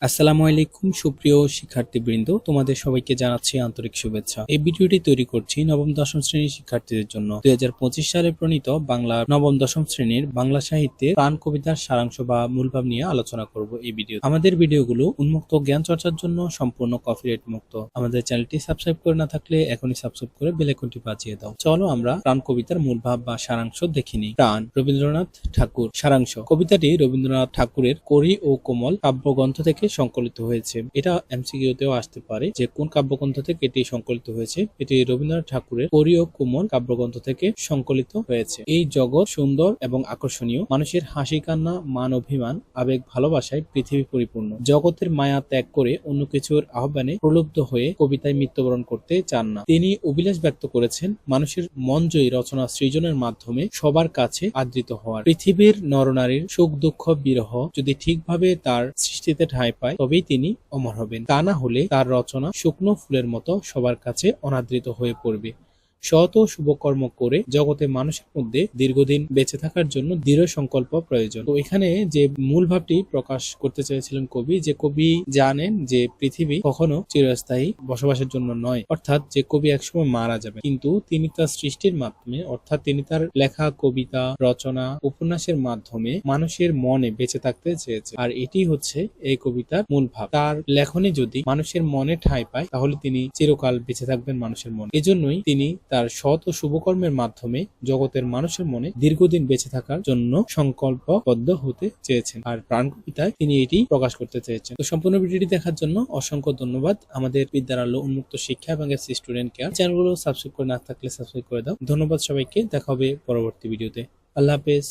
আসসালামু আলাইকুম সুপ্রিয় শিক্ষার্থীবৃন্দ, তোমাদের সবাইকে জানাচ্ছি আন্তরিক শুভেচ্ছা। এই ভিডিওটি তৈরি করছি নবম দশম শ্রেণীর শিক্ষার্থীদের জন্য। 2025 সালে প্রণীত বাংলা নবম দশম শ্রেণীর বাংলা সাহিত্যে প্রাণ কবিতার সারাংশ বা মূলভাব নিয়ে আলোচনা করব এই ভিডিও। আমাদের ভিডিওগুলো উন্মুক্ত জ্ঞান চর্চার জন্য সম্পূর্ণ কপিরাইট মুক্ত। আমাদের চ্যানেলটি সাবস্ক্রাইব করে না থাকলে এখনই সাবস্ক্রাইব করে বেল আইকনটি বাজিয়ে দাও। চলো আমরা প্রাণ কবিতার মূলভাব বা সারাংশ দেখে নিই। প্রাণ, রবীন্দ্রনাথ ঠাকুর। সারাংশ: কবিতাটি রবীন্দ্রনাথ ঠাকুরের করি ও কোমল কাব্যগ্রন্থ থেকে সংকলিত হয়েছে। এটা এমসিকিউতেও আসতে পারে যে কোন কাব্যগ্রন্থ থেকে এটি সংকলিত হয়েছে। এটি রবীন্দ্রনাথ ঠাকুরের করি ও কোমল কাব্যগ্রন্থ থেকে সংকলিত হয়েছে। এই জগৎ সুন্দর এবং আকর্ষণীয়। মানুষের হাসি কান্না, মান অভিমান, আবেগ ভালোবাসায় পৃথিবী পরিপূর্ণ। জগতের মায়া ত্যাগ করে অন্য কিছুর আহ্বানে প্রলুব্ধ হয়ে কবিতায় মৃত্যুবরণ করতে চান না। তিনি অভিলাষ ব্যক্ত করেছেন মানুষের মনজয়ী রচনা সৃজনের মাধ্যমে সবার কাছে আদৃত হওয়ার। পৃথিবীর নরনারীর সুখ দুঃখ বিরহ যদি ঠিকভাবে তার সৃষ্টিতে ঠাঁই পায় তবেই তিনি অমর হবেন। তা না হলে তার রচনা শুকনো ফুলের মতো সবার কাছে অনাদৃত হয়ে পড়বে। সৎ ও শুভকর্ম করে জগতে মানুষের মধ্যে দীর্ঘদিন বেঁচে থাকার জন্য দৃঢ় সংকল্প প্রয়োজন। তো এখানে যে মূল ভাবটি প্রকাশ করতে চেয়েছিলেন কবি, যে কবি জানেন যে পৃথিবী কখনো চিরস্থায়ী বসবাসের জন্য নয়, অর্থাৎ যে কবি একসময় মারা যাবে, কিন্তু তিনি তার সৃষ্টির মাধ্যমে, অর্থাৎ তিনি তার লেখা কবিতা, রচনা, উপন্যাসের মাধ্যমে মানুষের মনে বেঁচে থাকতে চেয়েছে। আর এটি হচ্ছে এই কবিতার মূল ভাব। তার লেখনী যদি মানুষের মনে ঠাঁই পায় তাহলে তিনি চিরকাল বেঁচে থাকবেন মানুষের মনে। এজন্যই তিনি তার সৎ ও শুভকর্মের মাধ্যমে জগতের মানুষের মনে দীর্ঘদিন বেঁচে থাকার জন্য সংকল্পবদ্ধ হতে চেয়েছেন। আর প্রাণ কবিতায় তিনি এটি প্রকাশ করতে চেয়েছেন। তো সম্পূর্ণ ভিডিওটি দেখার জন্য অসংখ্য ধন্যবাদ। আমাদের বিদ্যার আলো উন্মুক্ত শিক্ষা এবং এসসি স্টুডেন্ট কেয়ার চ্যানেলগুলো সাবস্ক্রাইব করে না থাকলে সাবস্ক্রাইব করে দাও। ধন্যবাদ সবাইকে। দেখা হবে পরবর্তী ভিডিওতে। আল্লাহ হাফেজ।